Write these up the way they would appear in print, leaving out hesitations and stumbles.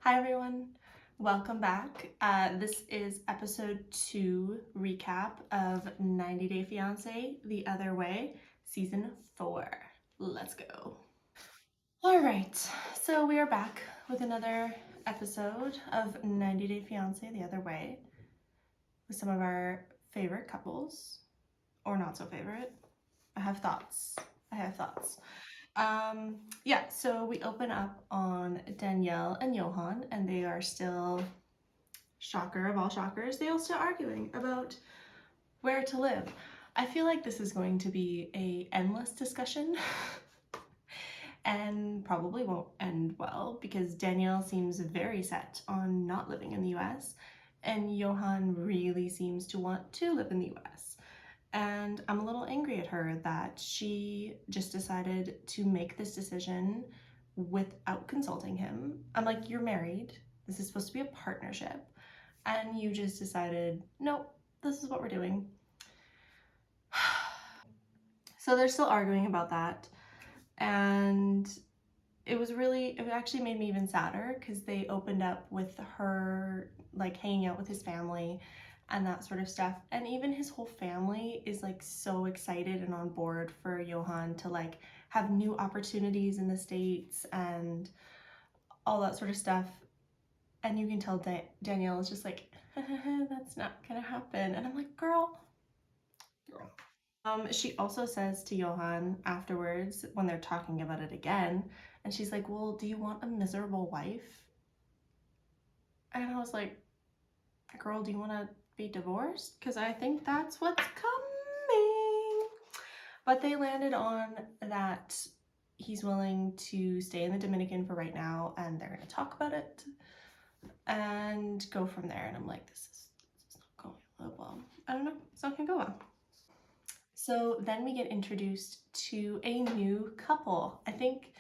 Hi everyone, welcome back. This is episode 2 recap of 90 Day Fiancé The Other Way, season 4. Let's go. All right, so we are back with another episode of 90 Day Fiancé The Other Way with some of our favorite couples, or not so favorite. I have thoughts. Yeah, so we open up on Danielle and Johan, and they are still, shocker of all shockers, they are still arguing about where to live. I feel like this is going to be a endless discussion and probably won't end well because Danielle seems very set on not living in the US and Johan really seems to want to live in the US. And I'm a little angry at her that she just decided to make this decision without consulting him. I'm like, you're married. This is supposed to be a partnership. And you just decided, nope, this is what we're doing. So they're still arguing about that. And it actually made me even sadder because they opened up with her like hanging out with his family and that sort of stuff. And even his whole family is like so excited and on board for Johan to like have new opportunities in the States and all that sort of stuff. And you can tell Danielle is just like, that's not gonna happen. And I'm like, girl. She also says to Johan afterwards when they're talking about it again, and she's like, well, do you want a miserable wife? And I was like, girl, do you want to be divorced? Because I think that's what's coming. But they landed on that he's willing to stay in the Dominican for right now, and they're going to talk about it and go from there. And I'm like, this is not going well. I don't know. It's not going to go well. So then we get introduced to a new couple. I think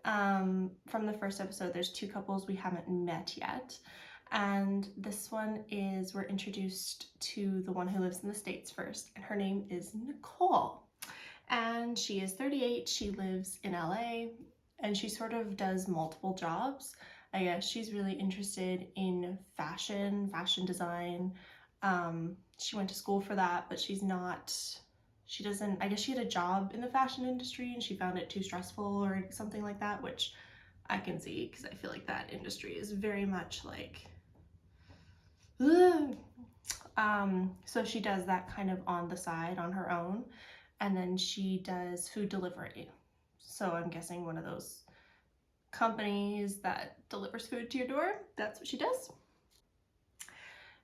from the first episode, there's 2 couples we haven't met yet. And this one is, we're introduced to the one who lives in the States first, and her name is Nicole. And she is 38, she lives in LA, and she sort of does multiple jobs. I guess she's really interested in fashion design. She went to school for that, but I guess she had a job in the fashion industry and she found it too stressful or something like that, which I can see because I feel like that industry is very much like, ugh. So she does that kind of on the side on her own, and then she does food delivery. So I'm guessing one of those companies that delivers food to your door, that's what she does.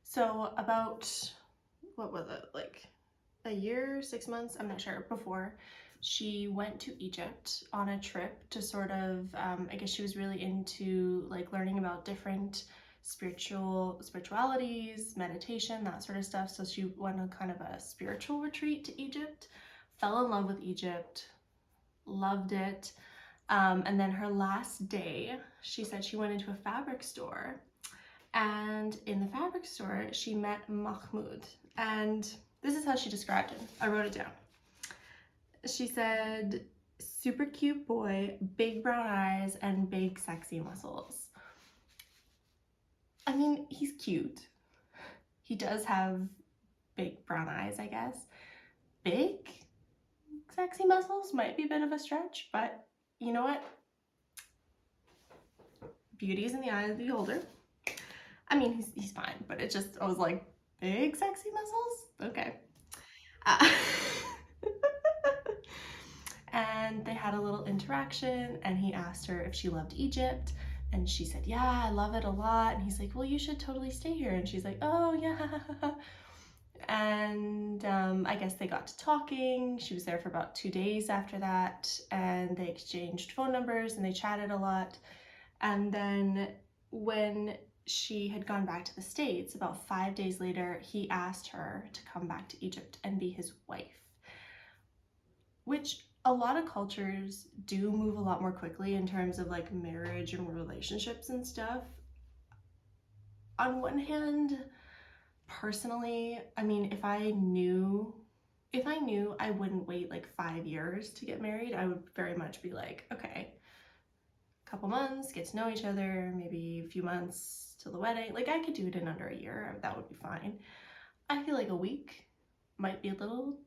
So about, what was it, like a year, 6 months, I'm not sure, before she went to Egypt on a trip to sort of, I guess she was really into like learning about different spiritualities, meditation, that sort of stuff. So she went on kind of a spiritual retreat to Egypt, fell in love with Egypt, loved it. And then her last day, she said she went into a fabric store, and in the fabric store, she met Mahmoud. And this is how she described him. I wrote it down. She said, super cute boy, big brown eyes, and big sexy muscles. I mean, he's cute. He does have big brown eyes, I guess. Big sexy muscles might be a bit of a stretch, but you know what? Beauty is in the eye of the beholder. I mean, he's fine, but it just, I was like, big sexy muscles? Okay. And they had a little interaction, and he asked her if she loved Egypt, and she said, yeah, I love it a lot. And he's like, well, you should totally stay here. And she's like, oh yeah. And I guess they got to talking. She was there for about 2 days after that, and they exchanged phone numbers and they chatted a lot. And then when she had gone back to the States, about 5 days later, he asked her to come back to Egypt and be his wife, which a lot of cultures do move a lot more quickly in terms of like marriage and relationships and stuff. On one hand, personally, I mean, if I knew I wouldn't wait like 5 years to get married, I would very much be like, okay, couple months, get to know each other, maybe a few months till the wedding. Like, I could do it in under a year. That would be fine. I feel like a week might be a little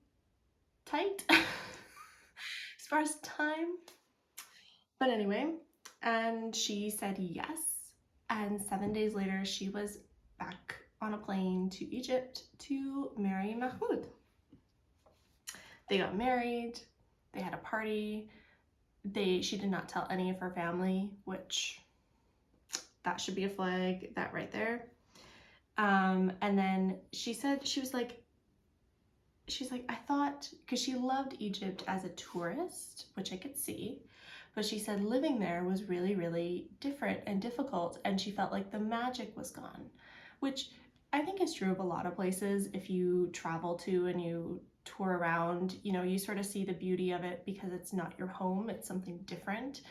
tight as far as time. But anyway, and she said yes. And 7 days later, she was back on a plane to Egypt to marry Mahmoud. They got married, they had a party. She did not tell any of her family, which that should be a flag, that right there. And then she said, she's like, I thought, because she loved Egypt as a tourist, which I could see, but she said living there was really, really different and difficult, and she felt like the magic was gone, which I think is true of a lot of places. If you travel to and you tour around, you know, you sort of see the beauty of it because it's not your home, it's something different.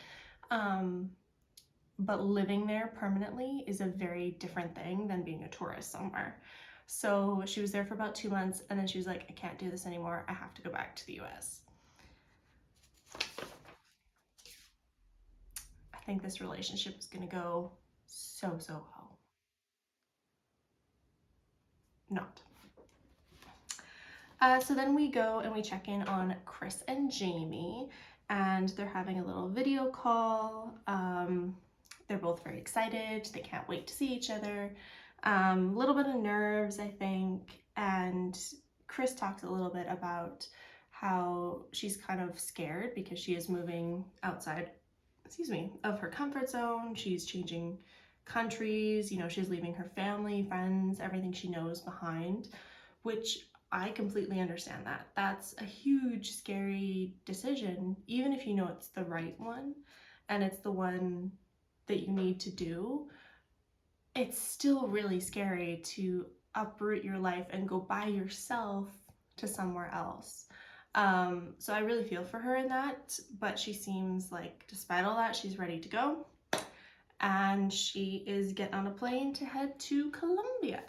But living there permanently is a very different thing than being a tourist somewhere. So she was there for about 2 months, and then she was like, I can't do this anymore. I have to go back to the US. I think this relationship is going to go so well. Not. So then we go and we check in on Chris and Jamie, and they're having a little video call. They're both very excited. They can't wait to see each other. A little bit of nerves, I think. And Chris talks a little bit about how she's kind of scared because she is moving outside, of her comfort zone. She's changing countries, you know, she's leaving her family, friends, everything she knows behind, which I completely understand that. That's a huge, scary decision, even if you know it's the right one and it's the one that you need to do. It's still really scary to uproot your life and go by yourself to somewhere else. So I really feel for her in that, but she seems like, despite all that, she's ready to go. And she is getting on a plane to head to Colombia.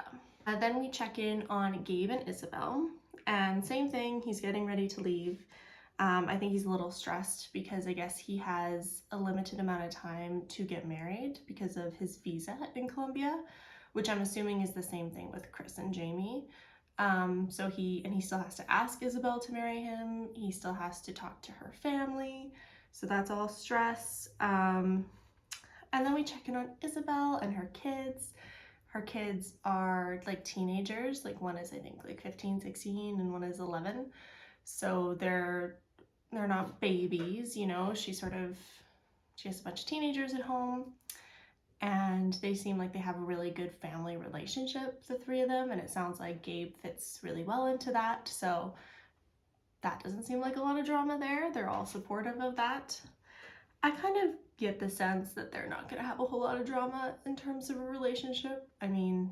Then we check in on Gabe and Isabel, and same thing, he's getting ready to leave. I think he's a little stressed because I guess he has a limited amount of time to get married because of his visa in Colombia, which I'm assuming is the same thing with Chris and Jamie. So he still has to ask Isabel to marry him. He still has to talk to her family. So that's all stress. And then we check in on Isabel and her kids. Her kids are like teenagers. Like one is, I think, like 15, 16, and one is 11. So they're not babies, you know. She has a bunch of teenagers at home, and they seem like they have a really good family relationship, the three of them, and it sounds like Gabe fits really well into that. So that doesn't seem like a lot of drama there. They're all supportive of that. I kind of get the sense that they're not going to have a whole lot of drama in terms of a relationship. I mean,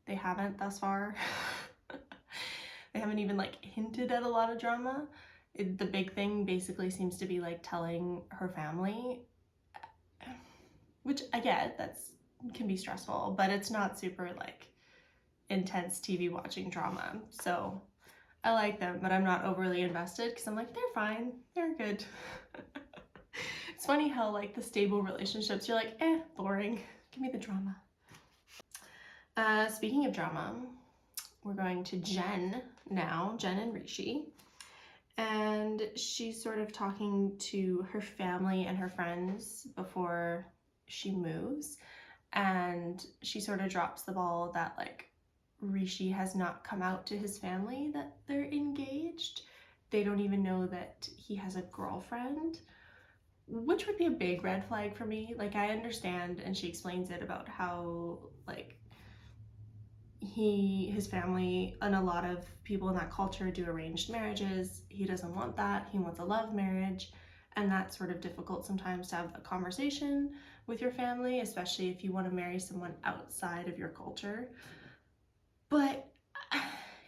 they haven't thus far. They haven't even like hinted at a lot of drama. The big thing basically seems to be like telling her family, which I get, that's can be stressful, but it's not super like intense TV watching drama. So I like them, but I'm not overly invested because I'm like, they're fine, they're good. It's funny how like the stable relationships, you're like, boring, give me the drama. Speaking of drama, we're going to Jen now, Jen and Rishi. And she's sort of talking to her family and her friends before she moves. And she sort of drops the ball that like Rishi has not come out to his family that they're engaged. They don't even know that he has a girlfriend, which would be a big red flag for me. Like, I understand, and she explains it about how like his family and a lot of people in that culture do arranged marriages. He doesn't want that. He wants a love marriage, and that's sort of difficult sometimes to have a conversation with your family, especially if you want to marry someone outside of your culture. But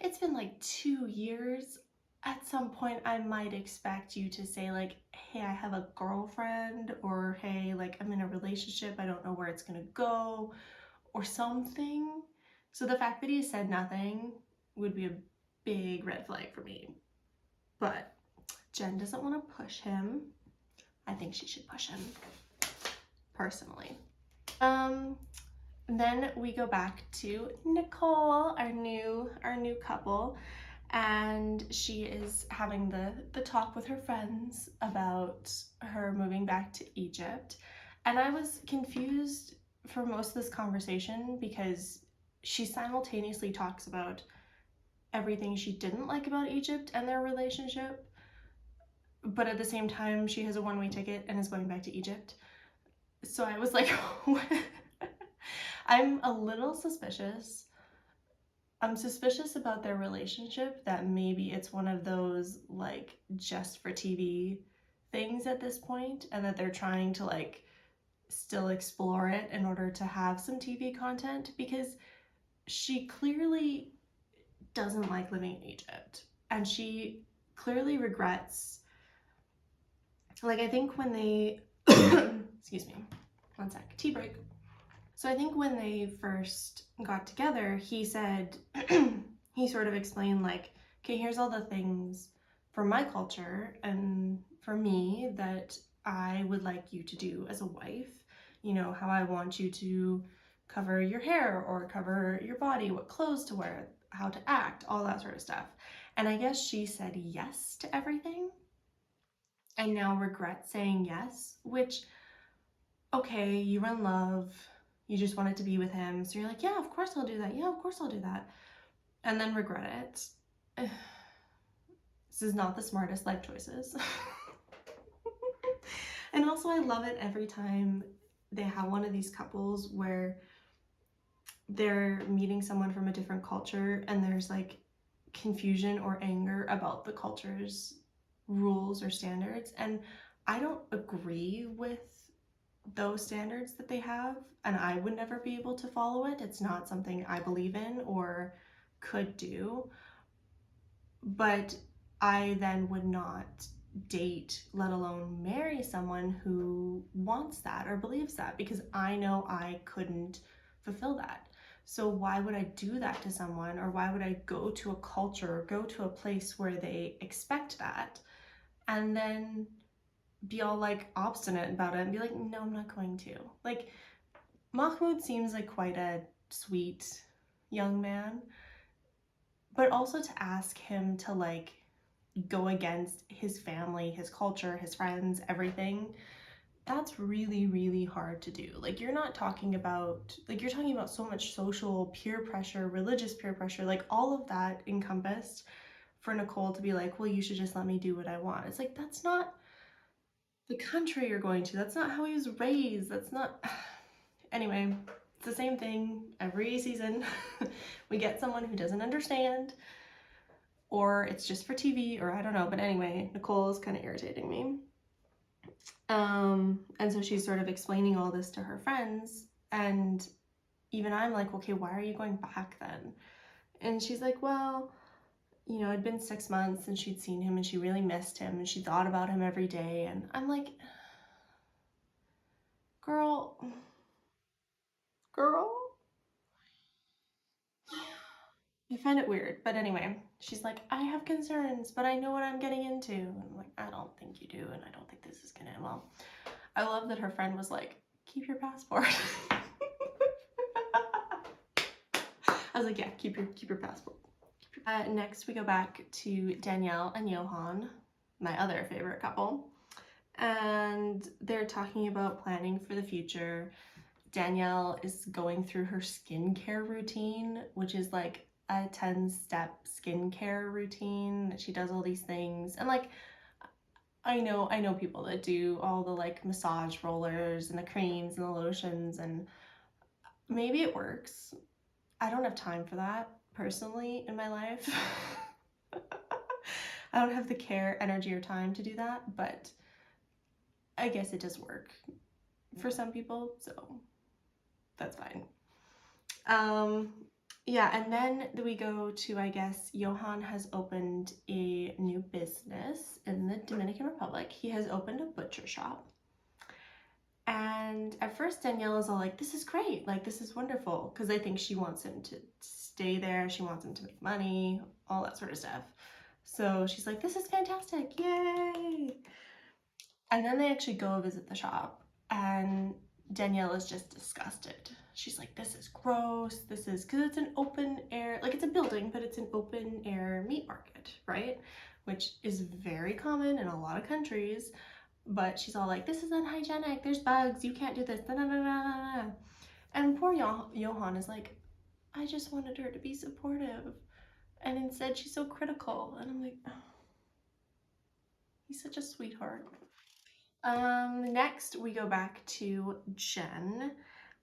it's been like 2 years. At some point I might expect you to say like, hey, I have a girlfriend, or hey, like I'm in a relationship, I don't know where it's gonna go, or something. So the fact that he said nothing would be a big red flag for me. But Jen doesn't want to push him. I think she should push him. personally. Then we go back to Nicole, our new couple, and she is having the talk with her friends about her moving back to Egypt. And I was confused for most of this conversation because she simultaneously talks about everything she didn't like about Egypt and their relationship, but at the same time she has a one-way ticket and is going back to Egypt. So I was like, I'm a little suspicious. I'm suspicious about their relationship, that maybe it's one of those like just for TV things at this point, and that they're trying to like still explore it in order to have some TV content, because she clearly doesn't like living in Egypt and she clearly regrets, like I think when they excuse me, one sec, tea break. So I think when they first got together, he said, he sort of explained like, okay, here's all the things for my culture and for me that I would like you to do as a wife. You know, how I want you to cover your hair or cover your body, what clothes to wear, how to act, all that sort of stuff. And I guess she said yes to everything and now regrets saying yes, which, okay, you were in love, you just wanted to be with him, so you're like, yeah, of course I'll do that, yeah, of course I'll do that, and then regret it. This is not the smartest life choices. And also I love it every time they have one of these couples where they're meeting someone from a different culture and there's like confusion or anger about the culture's rules or standards, and I don't agree with those standards that they have, and I would never be able to follow it. It's not something I believe in or could do. But I then would not date, let alone marry someone who wants that or believes that, because I know I couldn't fulfill that. So why would I do that to someone, or why would I go to a culture, go to a place where they expect that, and then be all like obstinate about it and be like, no, I'm not going to. Like, Mahmoud seems like quite a sweet young man, but also to ask him to like go against his family, his culture, his friends, everything, that's really, really hard to do. Like, you're not talking about, like, you're talking about so much social peer pressure, religious peer pressure, like all of that encompassed for Nicole to be like, well, you should just let me do what I want. It's like, that's not the country you're going to. That's not how he was raised. That's not. Anyway, it's the same thing every season. We get someone who doesn't understand, or it's just for TV, or I don't know. But anyway, Nicole is kind of irritating me. And so she's sort of explaining all this to her friends, and even I'm like, okay, why are you going back then? And she's like, well, you know, it'd been 6 months and she'd seen him and she really missed him and she thought about him every day. And I'm like, girl, girl. I find it weird. But anyway, she's like, I have concerns, but I know what I'm getting into. And I'm like, I don't think you do, and I don't think this is gonna end well. I love that her friend was like, keep your passport. I was like, yeah, keep your passport. Next, we go back to Danielle and Johan, my other favorite couple. And they're talking about planning for the future. Danielle is going through her skincare routine, which is like a 10-step skincare routine. She does all these things. And like, I know people that do all the like massage rollers and the creams and the lotions, and maybe it works. I don't have time for that personally in my life. I don't have the care, energy, or time to do that, but I guess it does work for some people, so that's fine. Yeah, and then we go to, I guess, Johan has opened a new business in the Dominican Republic. He has opened a butcher shop. And at first Danielle is all like, this is great, like this is wonderful, because I think she wants him to stay there, she wants him to make money, all that sort of stuff. So she's like, this is fantastic, yay! And then they actually go visit the shop, and Danielle is just disgusted. She's like, this is gross. This is, because it's an open air, like it's a building, but it's an open air meat market, right? Which is very common in a lot of countries. But she's all like, this is unhygienic. There's bugs. You can't do this. Da, da, da, da, da. And poor Johan is like, I just wanted her to be supportive. And instead she's so critical. And I'm like, oh, he's such a sweetheart. Next we go back to Jen,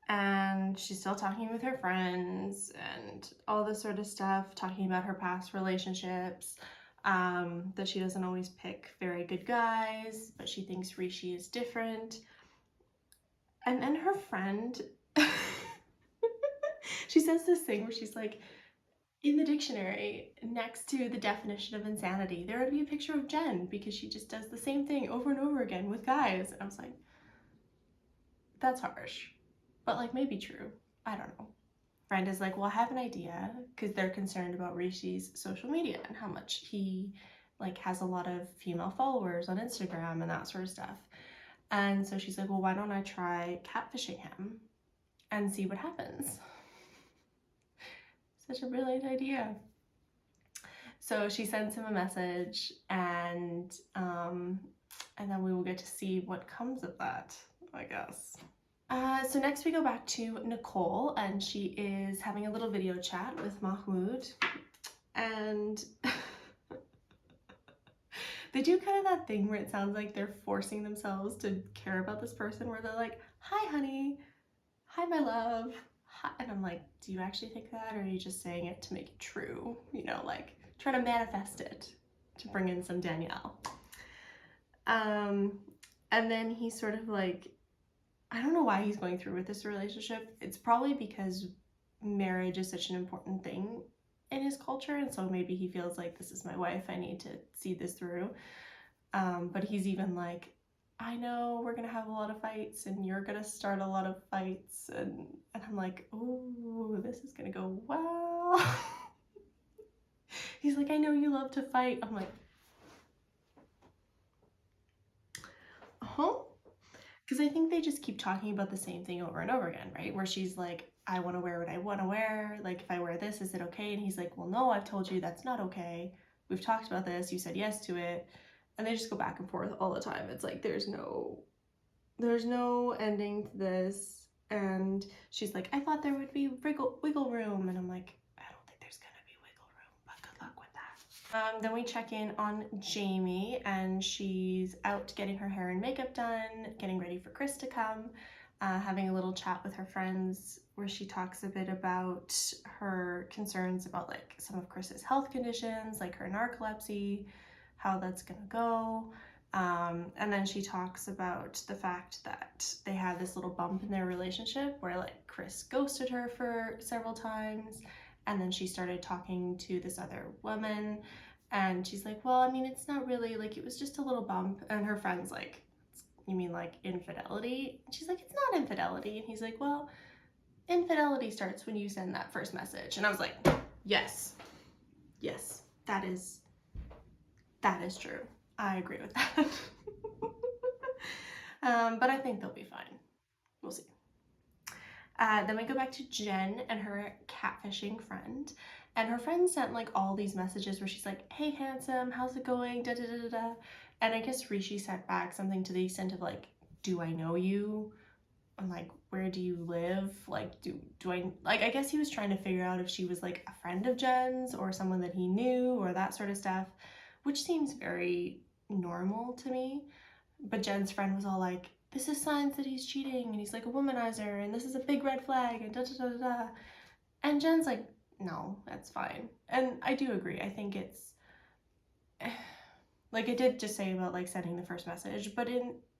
and she's still talking with her friends and all this sort of stuff, talking about her past relationships, that she doesn't always pick very good guys, but she thinks Rishi is different. And then her friend, she says this thing where she's like, in the dictionary, next to the definition of insanity, there would be a picture of Jen because she just does the same thing over and over again with guys. And I was like, that's harsh, but like maybe true. I don't know. Friend is like, well, I have an idea, because they're concerned about Rishi's social media and how much he like has a lot of female followers on Instagram and that sort of stuff. And so she's like, well, why don't I try catfishing him and see what happens? Such a brilliant idea. So she sends him a message, and then we will get to see what comes of that, I guess. So next we go back to Nicole, and she is having a little video chat with Mahmoud, and they do kind of that thing where it sounds like they're forcing themselves to care about this person, where they're like, hi honey, hi my love, hi. And I'm like, do you actually think that, or are you just saying it to make it true? You know, like try to manifest it to bring in some Danielle. And then he's sort of like, I don't know why he's going through with this relationship. It's probably because marriage is such an important thing in his culture, and so maybe he feels like, this is my wife, I need to see this through. But he's even like, I know we're gonna have a lot of fights and you're gonna start a lot of fights, and I'm like, oh, this is gonna go well. He's like, I know you love to fight. I'm like, because I think they just keep talking about the same thing over and over again, right? Where she's like, I want to wear what I want to wear. Like, if I wear this, is it okay? And he's like, well, no, I've told you that's not okay. We've talked about this. You said yes to it. And they just go back and forth all the time. It's like, there's no ending to this. And she's like, I thought there would be wiggle room. And I'm like, I don't think there's gonna be wiggle room, but good luck with that. Then we check in on Jamie, and she's out getting her hair and makeup done, getting ready for Chris to come, having a little chat with her friends, where she talks a bit about her concerns about like some of Chris's health conditions, like her narcolepsy, how that's gonna go. And then she talks about the fact that they had this little bump in their relationship where like Chris ghosted her for several times, and then she started talking to this other woman, and she's like, well, I mean, it's not really, like, it was just a little bump. And her friend's like, you mean like infidelity? And she's like, it's not infidelity. And he's like, well, infidelity starts when you send that first message. And I was like, yes, that is true. I agree with that. But I think they'll be fine. We'll see. Then we go back to Jen and her catfishing friend. And her friend sent like all these messages where she's like, hey, handsome, how's it going? Da da da da da. And I guess Rishi sent back something to the extent of like, do I know you? And like, where do you live? Like, do I, like, I guess he was trying to figure out if she was like a friend of Jen's or someone that he knew or that sort of stuff, which seems very normal to me. But Jen's friend was all like, this is signs that he's cheating and he's like a womanizer and this is a big red flag and da da da da da. And Jen's like, no, that's fine. And I do agree. I think it's like, it did just say about like sending the first message, but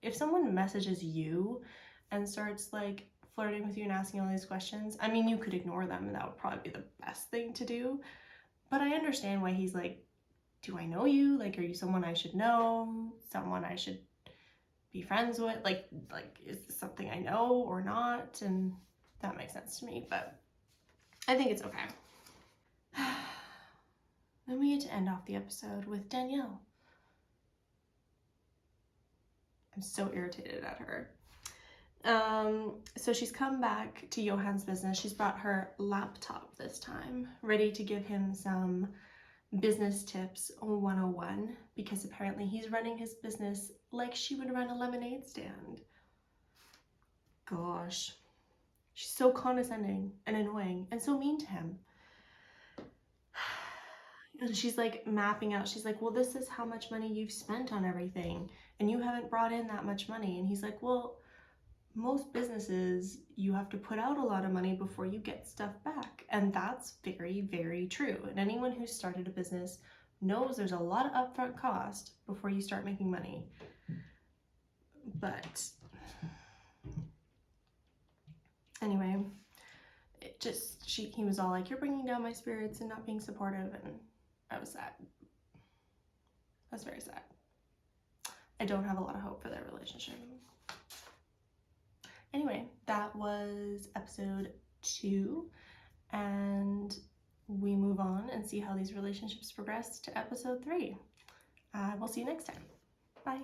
if someone messages you and starts like flirting with you and asking all these questions, I mean, you could ignore them and that would probably be the best thing to do. But I understand why he's like, do I know you? Like, are you someone I should know? Someone I should be friends with? Like, is this something I know or not? And that makes sense to me, but I think it's okay. Then we get to end off the episode with Danielle. I'm so irritated at her. So she's come back to Johan's business. She's brought her laptop this time, ready to give him some business tips 101, because apparently he's running his business like she would run a lemonade stand. Gosh, she's so condescending and annoying and so mean to him. And she's like mapping out, she's like, well, this is how much money you've spent on everything and you haven't brought in that much money. And he's like, well, most businesses, you have to put out a lot of money before you get stuff back. And that's very, very true. And anyone who's started a business knows there's a lot of upfront cost before you start making money. But anyway, it just, he was all like, you're bringing down my spirits and not being supportive. And I was sad. I was very sad. I don't have a lot of hope for their relationship. Anyway, that was episode 2, and we move on and see how these relationships progress to episode 3. We'll see you next time. Bye.